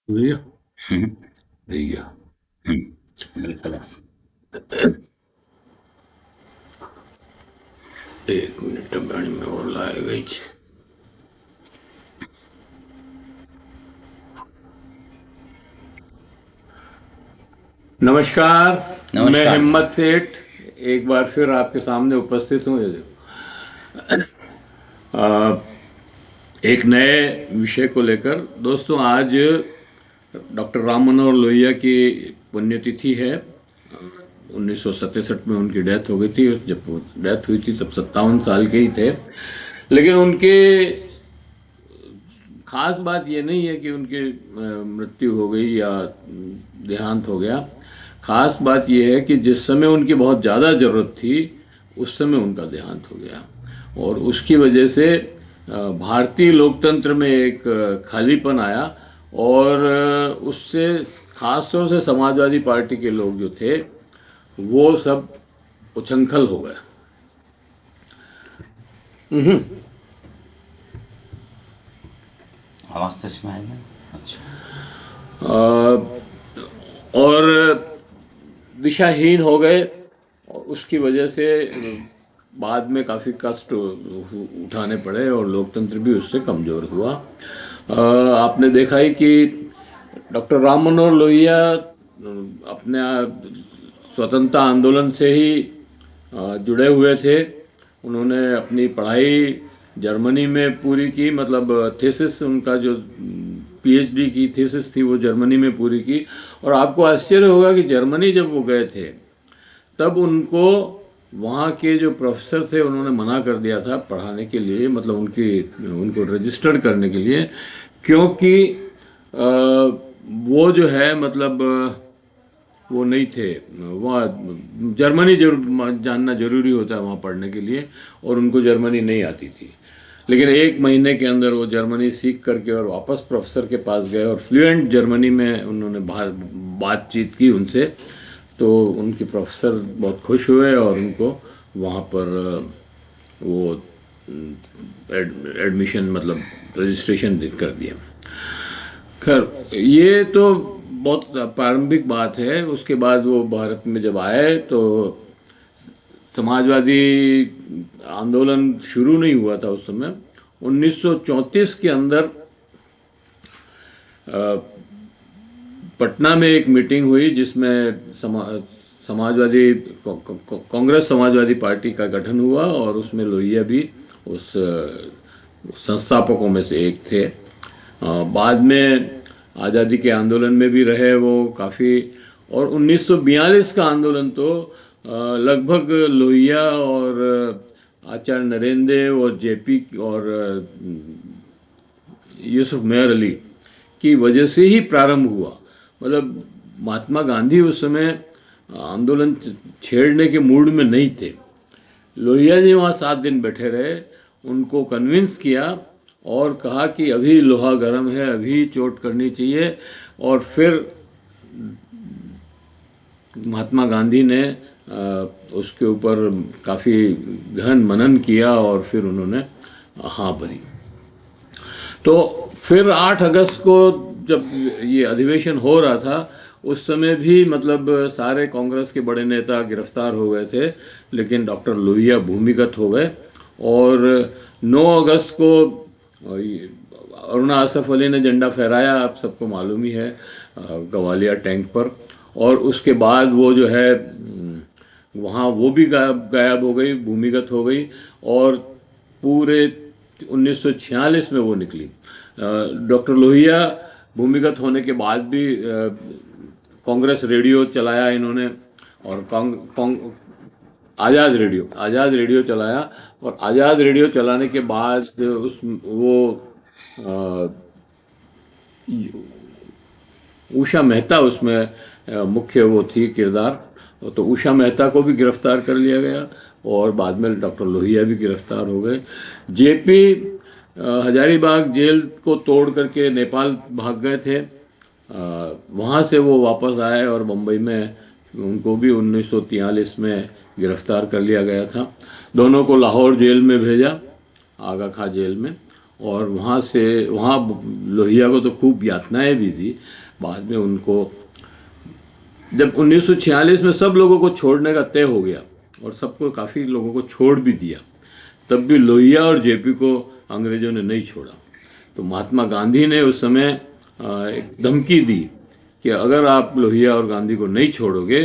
भैया हम्म, भैया बिल्कुल। एक मिनट बाणी में और लाए गई છે। नमस्कार। मैं नमस्कार जी। हिम्मत सेठ एक बार फिर आपके सामने उपस्थित हूँ। ये देखो, एक नए विषय को लेकर। दोस्तों, आज डॉक्टर राम मनोहर लोहिया की पुण्यतिथि है। 1967 में उनकी डेथ हो गई थी। जब वो डेथ हुई थी तब 57 साल के ही थे। लेकिन उनके खास बात ये नहीं है कि उनकी मृत्यु हो गई या देहांत हो गया। खास बात ये है कि जिस समय उनकी बहुत ज़्यादा ज़रूरत थी उस समय उनका देहांत हो गया। और उसकी वजह से भारतीय लोकतंत्र में एक खालीपन आया। और उससे खास तौर से समाजवादी पार्टी के लोग जो थे वो सब उछंखल हो गए। आवाज तो इसमें है ना? अच्छा। और दिशाहीन हो गए। और उसकी वजह से बाद में काफ़ी कष्ट उठाने पड़े और लोकतंत्र भी उससे कमज़ोर हुआ। आपने देखा ही कि डॉक्टर राम मनोहर लोहिया अपने स्वतंत्रता आंदोलन से ही जुड़े हुए थे। उन्होंने अपनी पढ़ाई जर्मनी में पूरी की, मतलब थीसिस उनका जो पीएचडी की थीसिस थी वो जर्मनी में पूरी की। और आपको आश्चर्य होगा कि जर्मनी जब वो गए थे तब उनको वहाँ के जो प्रोफेसर थे उन्होंने मना कर दिया था पढ़ाने के लिए, मतलब उनको रजिस्टर्ड करने के लिए। क्योंकि वो जो है, मतलब वो नहीं थे वहाँ। जर्मनी जरूर जानना जरूरी होता है वहाँ पढ़ने के लिए, और उनको जर्मनी नहीं आती थी। लेकिन एक महीने के अंदर वो जर्मनी सीख करके और वापस प्रोफेसर के पास गए और फ्लुएंट जर्मनी में उन्होंने बातचीत की उनसे। तो उनके प्रोफेसर बहुत खुश हुए और उनको वहाँ पर वो एडमिशन, मतलब रजिस्ट्रेशन कर दिया। खैर, ये तो बहुत प्रारंभिक बात है। उसके बाद वो भारत में जब आए तो समाजवादी आंदोलन शुरू नहीं हुआ था उस समय। 1934 के अंदर पटना में एक मीटिंग हुई जिसमें समाजवादी कांग्रेस समाजवादी पार्टी का गठन हुआ, और उसमें लोहिया भी उस संस्थापकों में से एक थे। बाद में आज़ादी के आंदोलन में भी रहे वो काफ़ी। और 1942 का आंदोलन तो लगभग लोहिया और आचार्य नरेंद्र देव और जेपी और यूसुफ मेहर अली की वजह से ही प्रारंभ हुआ। मतलब महात्मा गांधी उस समय आंदोलन छेड़ने के मूड में नहीं थे। लोहिया जी वहाँ 7 दिन बैठे रहे, उनको कन्विंस किया और कहा कि अभी लोहा गर्म है, अभी चोट करनी चाहिए। और फिर महात्मा गांधी ने उसके ऊपर काफ़ी गहन मनन किया और फिर उन्होंने हाँ भरी। तो फिर 8 अगस्त को जब ये अधिवेशन हो रहा था उस समय भी, मतलब सारे कांग्रेस के बड़े नेता गिरफ्तार हो गए थे, लेकिन डॉक्टर लोहिया भूमिगत हो गए। और 9 अगस्त को अरुणा आसफ अली ने झंडा फहराया, आप सबको मालूम ही है, गवालिया टैंक पर। और उसके बाद वो जो है वहाँ वो भी गायब हो गई, भूमिगत हो गई। और पूरे 1946 में वो निकली। डॉक्टर लोहिया भूमिगत होने के बाद भी कांग्रेस रेडियो चलाया इन्होंने। और आज़ाद रेडियो चलाया। और आज़ाद रेडियो चलाने के बाद उस वो अ, उषा मेहता उसमें मुख्य वो थी किरदार। तो उषा मेहता को भी गिरफ्तार कर लिया गया और बाद में डॉक्टर लोहिया भी गिरफ्तार हो गए। जेपी हजारीबाग जेल को तोड़ करके नेपाल भाग गए थे। वहाँ से वो वापस आए और मुंबई में उनको भी 1943 में गिरफ्तार कर लिया गया था। दोनों को लाहौर जेल में भेजा, आगा खां जेल में। और वहाँ लोहिया को तो खूब यातनाएं भी दी। बाद में उनको जब 1946 में सब लोगों को छोड़ने का तय हो गया और सबको काफ़ी लोगों को छोड़ भी दिया, तब भी लोहिया और जेपी को अंग्रेज़ों ने नहीं छोड़ा। तो महात्मा गांधी ने उस समय एक धमकी दी कि अगर आप लोहिया और गांधी को नहीं छोड़ोगे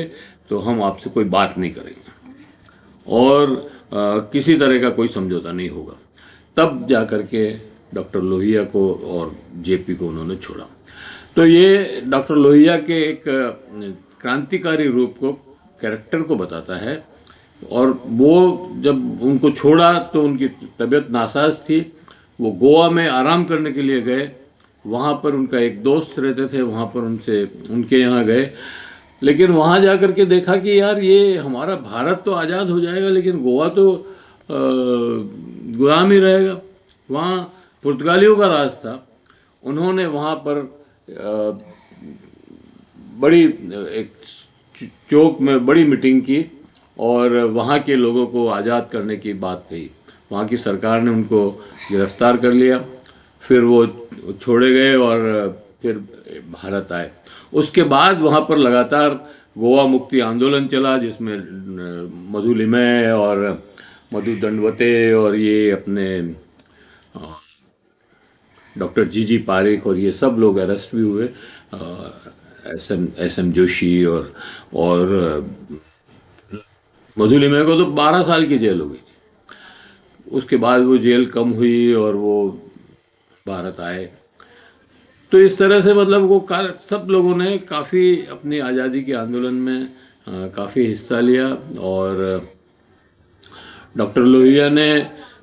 तो हम आपसे कोई बात नहीं करेंगे और किसी तरह का कोई समझौता नहीं होगा। तब जा कर के डॉक्टर लोहिया को और जेपी को उन्होंने छोड़ा। तो ये डॉक्टर लोहिया के एक क्रांतिकारी रूप को, कैरेक्टर को बताता है। और वो जब उनको छोड़ा तो उनकी तबीयत नासाज थी, वो गोवा में आराम करने के लिए गए। वहाँ पर उनका एक दोस्त रहते थे, वहाँ पर उनके यहाँ गए। लेकिन वहाँ जा कर के देखा कि यार ये हमारा भारत तो आज़ाद हो जाएगा लेकिन गोवा तो गुलाम ही रहेगा। वहाँ पुर्तगालियों का राज था। उन्होंने वहाँ पर बड़ी एक चौक में बड़ी मीटिंग की और वहाँ के लोगों को आज़ाद करने की बात कही। वहाँ की सरकार ने उनको गिरफ्तार कर लिया, फिर वो छोड़े गए और फिर भारत आए। उसके बाद वहाँ पर लगातार गोवा मुक्ति आंदोलन चला, जिसमें मधु लिमय और मधु दंडवते और ये अपने डॉक्टर जी पारेख और ये सब लोग अरेस्ट भी हुए। एस एम जोशी और मधु लिमय को तो 12 साल की जेल हो गई। उसके बाद वो जेल कम हुई और वो भारत आए। तो इस तरह से मतलब वो सब लोगों ने काफ़ी अपनी आज़ादी के आंदोलन में काफ़ी हिस्सा लिया। और डॉक्टर लोहिया ने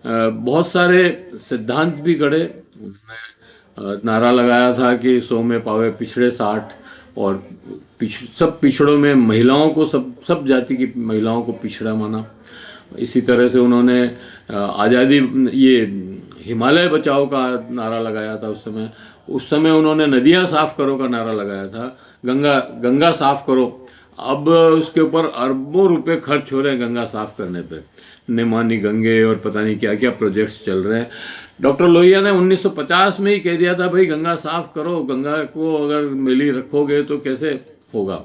बहुत सारे सिद्धांत भी गढ़े। उन्होंने नारा लगाया था कि 100 में पावे पिछड़े 60, और सब पिछड़ों में महिलाओं को, सब जाति की महिलाओं को पिछड़ा माना। इसी तरह से उन्होंने आज़ादी, ये हिमालय बचाओ का नारा लगाया था उस समय उन्होंने नदियाँ साफ़ करो का नारा लगाया था, गंगा साफ़ करो। अब उसके ऊपर अरबों रुपए खर्च हो रहे हैं गंगा साफ़ करने पे, निमानी गंगे और पता नहीं क्या क्या प्रोजेक्ट्स चल रहे हैं। डॉक्टर लोहिया ने 1950 में ही कह दिया था, भाई गंगा साफ़ करो, गंगा को अगर मैली रखोगे तो कैसे होगा।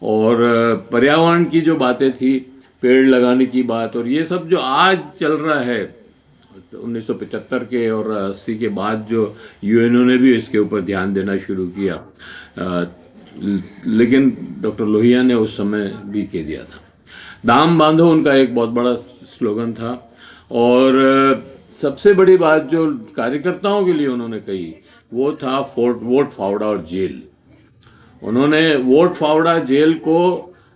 और पर्यावरण की जो बातें थी, पेड़ लगाने की बात, और ये सब जो आज चल रहा है 1975 के और 80 के बाद जो यूएनओ ने भी इसके ऊपर ध्यान देना शुरू किया, लेकिन डॉक्टर लोहिया ने उस समय भी कह दिया था। दाम बांधो उनका एक बहुत बड़ा स्लोगन था। और सबसे बड़ी बात जो कार्यकर्ताओं के लिए उन्होंने कही वो था वोट फावड़ा और जेल। उन्होंने वोट फावड़ा जेल को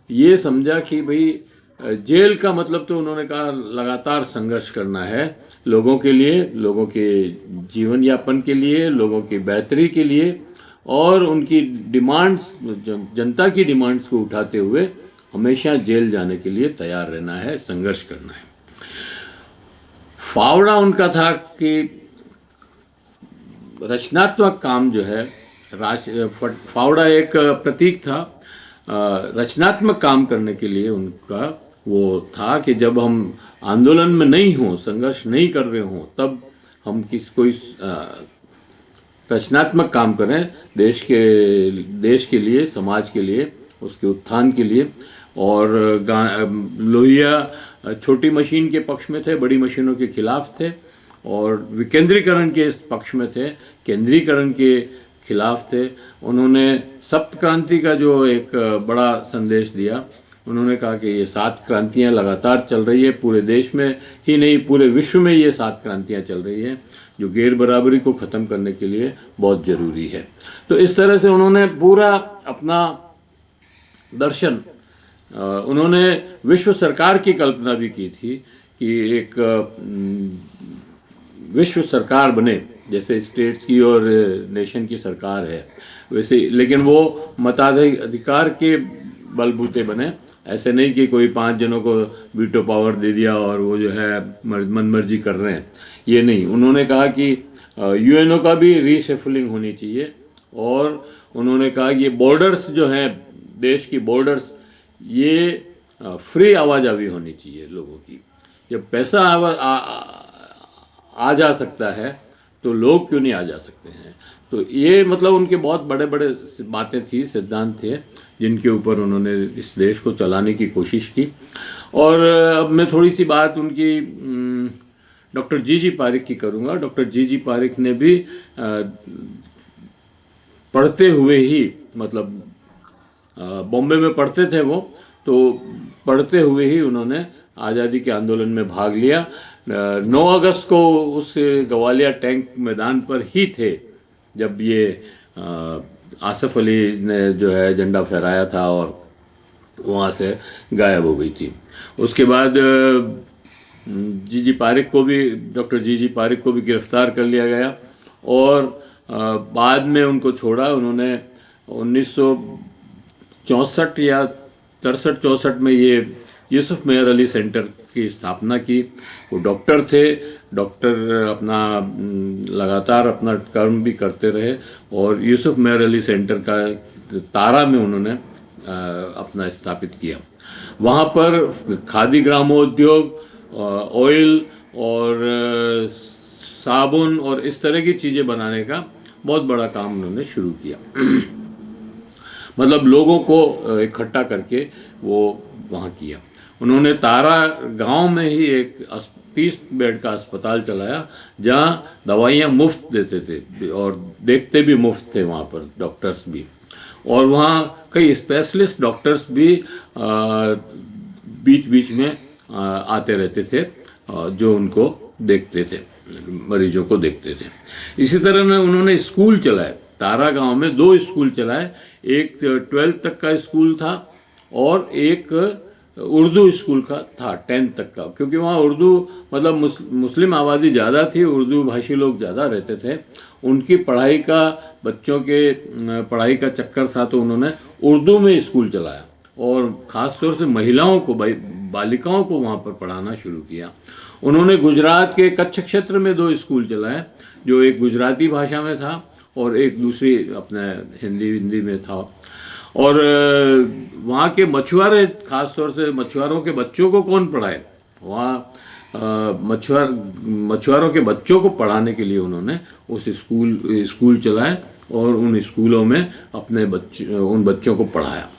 ये समझा कि भाई जेल का मतलब तो उन्होंने कहा लगातार संघर्ष करना है लोगों के लिए, लोगों के जीवन यापन के लिए, लोगों की बेहतरी के लिए, और उनकी डिमांड्स, जनता की डिमांड्स को उठाते हुए हमेशा जेल जाने के लिए तैयार रहना है, संघर्ष करना है। फावड़ा उनका था कि रचनात्मक काम जो है, फावड़ा एक प्रतीक था रचनात्मक काम करने के लिए। उनका वो था कि जब हम आंदोलन में नहीं हों, संघर्ष नहीं कर रहे हों, तब हम कोई रचनात्मक काम करें देश के लिए, समाज के लिए, उसके उत्थान के लिए। और लोहिया छोटी मशीन के पक्ष में थे, बड़ी मशीनों के खिलाफ थे, और विकेंद्रीकरण के पक्ष में थे, केंद्रीकरण के खिलाफ थे। उन्होंने सप्त क्रांति का जो एक बड़ा संदेश दिया। उन्होंने कहा कि ये 7 क्रांतियाँ लगातार चल रही है, पूरे देश में ही नहीं पूरे विश्व में ये 7 क्रांतियाँ चल रही है, जो गैर बराबरी को ख़त्म करने के लिए बहुत ज़रूरी है। तो इस तरह से उन्होंने पूरा अपना दर्शन, उन्होंने विश्व सरकार की कल्पना भी की थी कि एक विश्व सरकार बने, जैसे स्टेट्स की और नेशन की सरकार है वैसे, लेकिन वो मताधिकार के बलबूते बने। ऐसे नहीं कि कोई 5 जनों को वीटो पावर दे दिया और वो जो है मनमर्जी कर रहे हैं, ये नहीं। उन्होंने कहा कि यूएनओ का भी रीशफलिंग होनी चाहिए। और उन्होंने कहा कि ये बॉर्डर्स जो हैं, देश की बॉर्डर्स, ये फ्री आवाजावी होनी चाहिए लोगों की। जब पैसा आ जा सकता है तो लोग क्यों नहीं आ जा सकते हैं। तो ये मतलब उनके बहुत बड़े बड़े बातें थी, सिद्धांत थे, जिनके ऊपर उन्होंने इस देश को चलाने की कोशिश की। और अब मैं थोड़ी सी बात उनकी डॉक्टर जी पारिक की करूँगा। डॉक्टर जी पारिक ने भी पढ़ते हुए ही, मतलब बॉम्बे में पढ़ते थे वो, तो पढ़ते हुए ही उन्होंने आज़ादी के आंदोलन में भाग लिया। 9 अगस्त को उस ग्वालियर टैंक मैदान पर ही थे जब ये आसफ अली ने जो है झंडा फहराया था और वहाँ से गायब हो गई थी। उसके बाद जी पारिक को भी, डॉक्टर जी पारिक को भी गिरफ्तार कर लिया गया और बाद में उनको छोड़ा। उन्होंने 1964 या 63-64 में ये यूसुफ मेहर अली सेंटर की स्थापना की। वो डॉक्टर थे, डॉक्टर अपना लगातार अपना कर्म भी करते रहे और यूसुफ मेहर अली सेंटर का तारा में उन्होंने अपना स्थापित किया। वहाँ पर खादी ग्रामोद्योग, ऑयल और साबुन और इस तरह की चीज़ें बनाने का बहुत बड़ा काम उन्होंने शुरू किया। मतलब लोगों को इकट्ठा करके वो वहाँ किया। उन्होंने तारा गांव में ही एक 30 बेड का अस्पताल चलाया जहाँ दवाइयाँ मुफ्त देते थे और देखते भी मुफ्त थे वहाँ पर डॉक्टर्स भी। और वहाँ कई स्पेशलिस्ट डॉक्टर्स भी बीच बीच में आते रहते थे जो उनको देखते थे, मरीजों को देखते थे। इसी तरह में उन्होंने स्कूल चलाए। तारा गांव में 2 स्कूल चलाए, एक 12th तक का स्कूल था और एक उर्दू स्कूल का था 10th तक का, क्योंकि वहाँ उर्दू मतलब मुस्लिम आबादी ज़्यादा थी, उर्दू भाषी लोग ज़्यादा रहते थे। उनकी पढ़ाई का, बच्चों के पढ़ाई का चक्कर था, तो उन्होंने उर्दू में स्कूल चलाया और ख़ास तौर से महिलाओं को, बालिकाओं को वहाँ पर पढ़ाना शुरू किया। उन्होंने गुजरात के कच्छ क्षेत्र में 2 स्कूल चलाए, जो एक गुजराती भाषा में था और एक दूसरी अपने हिंदी में था। और वहाँ के मछुआरे, ख़ास तौर से मछुआरों के बच्चों को कौन पढ़ाए, वहाँ मछुआरों के बच्चों को पढ़ाने के लिए उन्होंने उस स्कूल चलाए और उन स्कूलों में अपने उन बच्चों को पढ़ाया।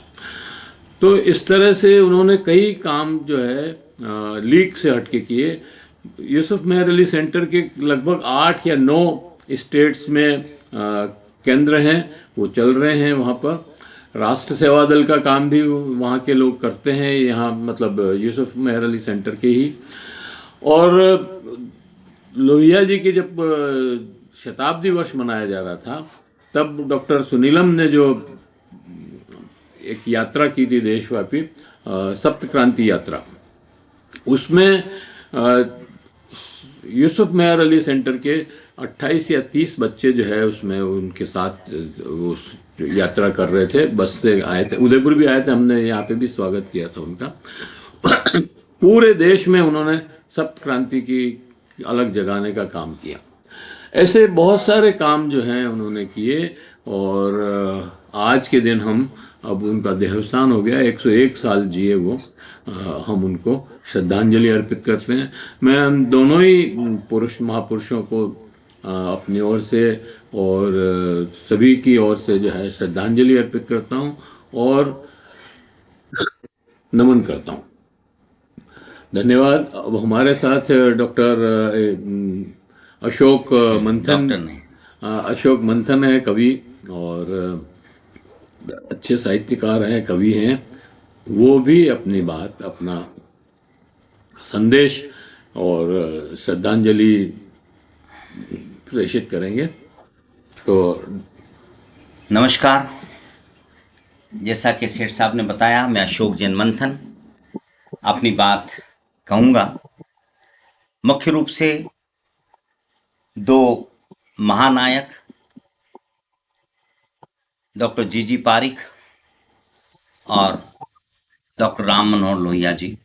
तो इस तरह से उन्होंने कई काम जो है लीग से हटके किए। यूसुफ मेहर अली सेंटर के लगभग 8 या 9 स्टेट्स में केंद्र हैं, वो चल रहे हैं। वहाँ पर राष्ट्र सेवा दल का काम भी वहाँ के लोग करते हैं, यहाँ मतलब यूसुफ मेहर अली सेंटर के ही। और लोहिया जी के जब शताब्दी वर्ष मनाया जा रहा था, तब डॉक्टर सुनीलम ने जो एक यात्रा की थी देशव्यापी, सप्त क्रांति यात्रा, उसमें यूसुफ मेहर अली सेंटर के 28 या 30 बच्चे जो है उसमें उनके साथ वो यात्रा कर रहे थे। बस से आए थे, उदयपुर भी आए थे, हमने यहाँ पे भी स्वागत किया था उनका। पूरे देश में उन्होंने सप्त क्रांति की अलग जगाने का काम किया। ऐसे बहुत सारे काम जो हैं उन्होंने किए और आज के दिन हम, अब उनका देहावसान हो गया, 101 साल जिए वो, हम उनको श्रद्धांजलि अर्पित करते हैं। मैं हम दोनों ही महापुरुषों को अपनी ओर से और सभी की ओर से जो है श्रद्धांजलि अर्पित करता हूँ और नमन करता हूँ। धन्यवाद। अब हमारे साथ डॉक्टर अशोक मंथन, अशोक मंथन है, कवि और अच्छे साहित्यकार हैं, कवि हैं। वो भी अपनी बात, अपना संदेश और श्रद्धांजलि प्रेषित करेंगे। तो नमस्कार। जैसा कि सेठ साहब ने बताया, मैं अशोक जैन मंथन अपनी बात कहूँगा। मुख्य रूप से 2 महानायक डॉक्टर जी पारिक और डॉक्टर राम मनोहर लोहिया जी,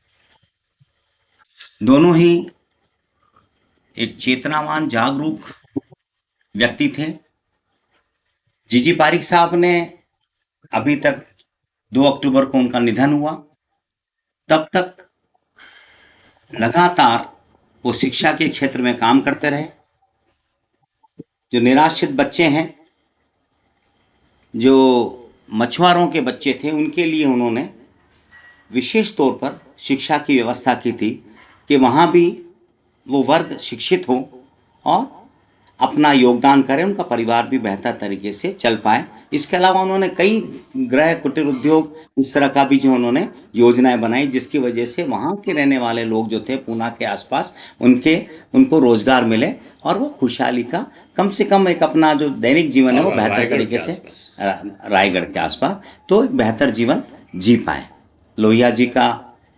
दोनों ही एक चेतनावान, जागरूक व्यक्ति थे। जी पारिक साहब ने, अभी तक 2 अक्टूबर को उनका निधन हुआ, तब तक लगातार वो शिक्षा के क्षेत्र में काम करते रहे जो निराश्रित बच्चे हैं, जो मछुआरों के बच्चे थे, उनके लिए उन्होंने विशेष तौर पर शिक्षा की व्यवस्था की थी कि वहाँ भी वो वर्ग शिक्षित हो और अपना योगदान करें, उनका परिवार भी बेहतर तरीके से चल पाए। इसके अलावा उन्होंने कई गृह कुटीर उद्योग इस तरह का भी जो उन्होंने योजनाएं बनाई, जिसकी वजह से वहाँ के रहने वाले लोग जो थे पूना के आसपास, उनको रोजगार मिले और वो खुशहाली का कम से कम एक अपना जो दैनिक जीवन है वो बेहतर तरीके से, रायगढ़ के आसपास, तो एक बेहतर जीवन जी पाए। लोहिया जी का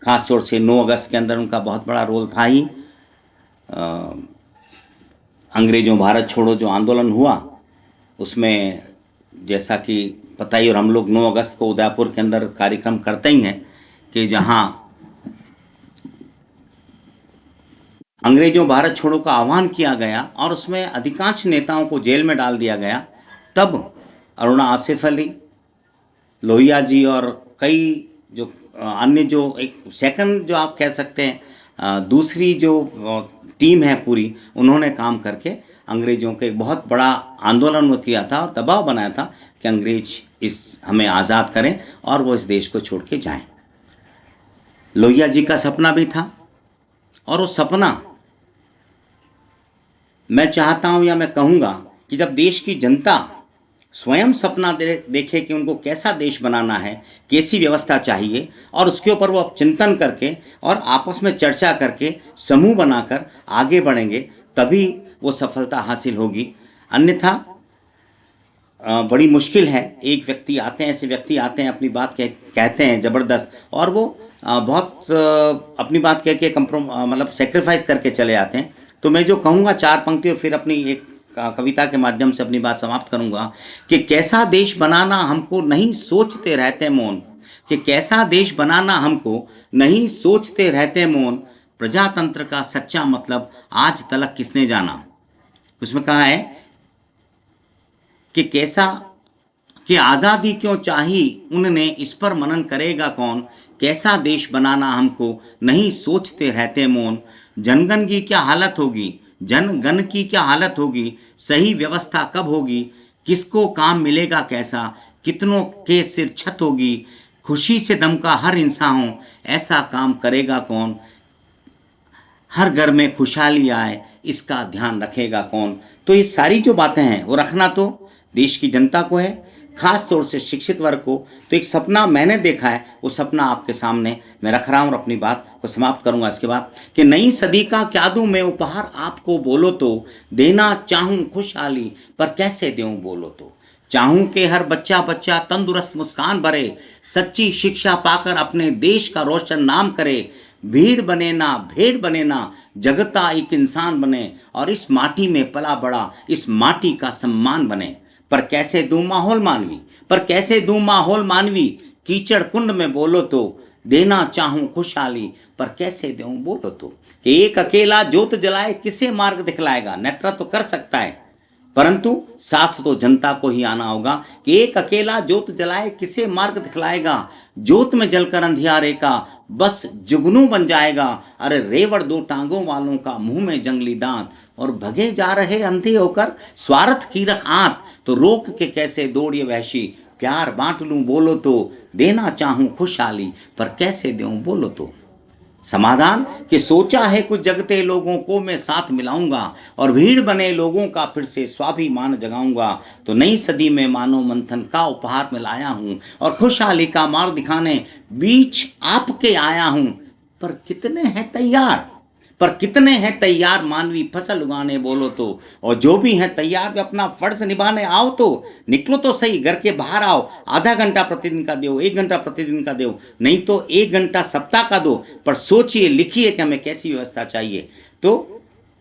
खास तौर से 9 अगस्त के अंदर उनका बहुत बड़ा रोल था ही। अंग्रेजों भारत छोड़ो जो आंदोलन हुआ उसमें, जैसा कि पता ही, और हम लोग 9 अगस्त को उदयपुर के अंदर कार्यक्रम करते ही हैं कि जहां अंग्रेजों भारत छोड़ो का आह्वान किया गया और उसमें अधिकांश नेताओं को जेल में डाल दिया गया, तब अरुणा आसिफ अली, लोहिया जी और कई जो अन्य जो एक सेकंड जो आप कह सकते हैं दूसरी जो टीम है पूरी, उन्होंने काम करके अंग्रेजों के एक बहुत बड़ा आंदोलन किया था और दबाव बनाया था कि अंग्रेज हमें आज़ाद करें और वो इस देश को छोड़ के जाएं। लोहिया जी का सपना भी था और वो सपना, मैं चाहता हूं या मैं कहूँगा कि जब देश की जनता स्वयं सपना देखे कि उनको कैसा देश बनाना है, कैसी व्यवस्था चाहिए, और उसके ऊपर वो अब चिंतन करके और आपस में चर्चा करके समूह बनाकर आगे बढ़ेंगे, तभी वो सफलता हासिल होगी। अन्यथा बड़ी मुश्किल है। एक व्यक्ति आते हैं, ऐसे व्यक्ति आते हैं, अपनी बात कहते हैं ज़बरदस्त, और वो बहुत अपनी बात कह के मतलब सेक्रीफाइस करके चले आते हैं। तो मैं जो कहूँगा 4 पंक्ति और फिर अपनी एक कविता के माध्यम से अपनी बात समाप्त करूंगा कि कैसा देश बनाना हमको नहीं सोचते रहते मौन, कि कैसा देश बनाना हमको नहीं सोचते रहते मौन, प्रजातंत्र का सच्चा मतलब आज तलक किसने जाना। उसमें कहा है कि कैसा कि आज़ादी क्यों चाही उनने, इस पर मनन करेगा कौन, कैसा देश बनाना हमको नहीं सोचते रहते मौन, जनगण की क्या हालत होगी, जनगण की क्या हालत होगी, सही व्यवस्था कब होगी, किसको काम मिलेगा कैसा, कितनों के सिर छत होगी, खुशी से दम का हर इंसान हो, ऐसा काम करेगा कौन, हर घर में खुशहाली आए इसका ध्यान रखेगा कौन। तो ये सारी जो बातें हैं वो रखना तो देश की जनता को है, खास तौर से शिक्षित वर्ग को। तो एक सपना मैंने देखा है, वो सपना आपके सामने मैं रख रहा हूँ और अपनी बात को समाप्त करूँगा इसके बाद कि नई सदी का क्या दूँ मैं उपहार आपको, बोलो तो देना चाहूँ खुशहाली पर कैसे दूँ, बोलो तो चाहूँ कि हर बच्चा बच्चा तंदुरुस्त मुस्कान भरे, सच्ची शिक्षा पाकर अपने देश का रोशन नाम करे, भीड़ बने ना भेड़ बने ना, जगता एक इंसान बने, और इस माटी में पला बड़ा इस माटी का सम्मान बने। पर कैसे दूं माहौल मानवी, पर कैसे दूं माहौल मानवी, कीचड़ कुंड में बोलो तो देना चाहूं खुशहाली पर कैसे दूं, बोलो तो कि एक अकेला जोत जलाए किसे मार्ग दिखलाएगा। नेतृत्व तो कर सकता है परंतु साथ तो जनता को ही आना होगा कि एक अकेला जोत जलाए किसे मार्ग दिखलाएगा, जोत में जलकर अंधियारे का बस जुगनू बन जाएगा। अरे रेवड़ 2 टांगों वालों का मुंह में जंगली दांत, और भगे जा रहे अंधे होकर स्वार्थ की रख आंत, तो रोक के कैसे दौड़िए वहशी, प्यार बांट लूं बोलो तो देना चाहूं खुशहाली पर कैसे दूं, बोलो तो समाधान कि सोचा है कुछ जगते लोगों को मैं साथ मिलाऊंगा, और भीड़ बने लोगों का फिर से स्वाभिमान जगाऊंगा। तो नई सदी में मानव मंथन का उपहार में लाया हूं, और खुशहाली का मार्ग दिखाने बीच आपके आया हूं। पर कितने हैं तैयार, पर कितने हैं तैयार मानवी फसल उगाने, बोलो तो, और जो भी हैं तैयार वे अपना फर्ज निभाने, आओ तो निकलो तो सही, घर के बाहर आओ, आधा घंटा प्रतिदिन का दो, 1 घंटा प्रतिदिन का दो, नहीं तो 1 घंटा सप्ताह का दो, पर सोचिए लिखिए कि हमें कैसी व्यवस्था चाहिए। तो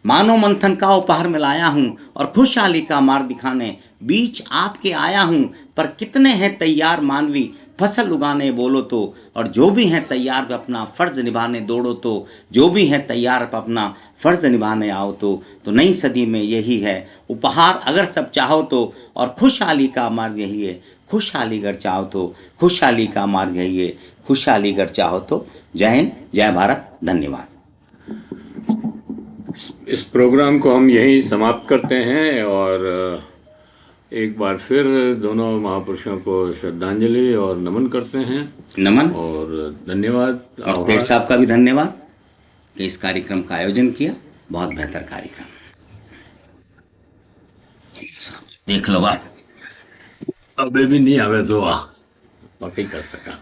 मानव मंथन का उपहार में लाया हूं, और खुशहाली का मार्ग दिखाने बीच आपके आया हूं। पर कितने हैं तैयार मानवी फसल उगाने, बोलो तो, और जो भी हैं तैयार पे अपना फर्ज निभाने दौड़ो तो, जो भी हैं तैयार पे अपना फर्ज निभाने आओ तो नई सदी में यही है उपहार अगर सब चाहो तो, और खुशहाली का मार्ग यही है, खुशहाली अगर चाहो तो, खुशहाली का मार्ग यही है, खुशहाली अगर चाहो तो। जय हिंद, जय भारत, धन्यवाद। इस प्रोग्राम को हम यहीं समाप्त करते हैं और एक बार फिर दोनों महापुरुषों को श्रद्धांजलि और नमन करते हैं। नमन। और धन्यवाद। और सेठ साहब का भी धन्यवाद कि इस कार्यक्रम का आयोजन किया। बहुत बेहतर कार्यक्रम। देख लो बात अबे भी नहीं आवे तो वाकई कर सका।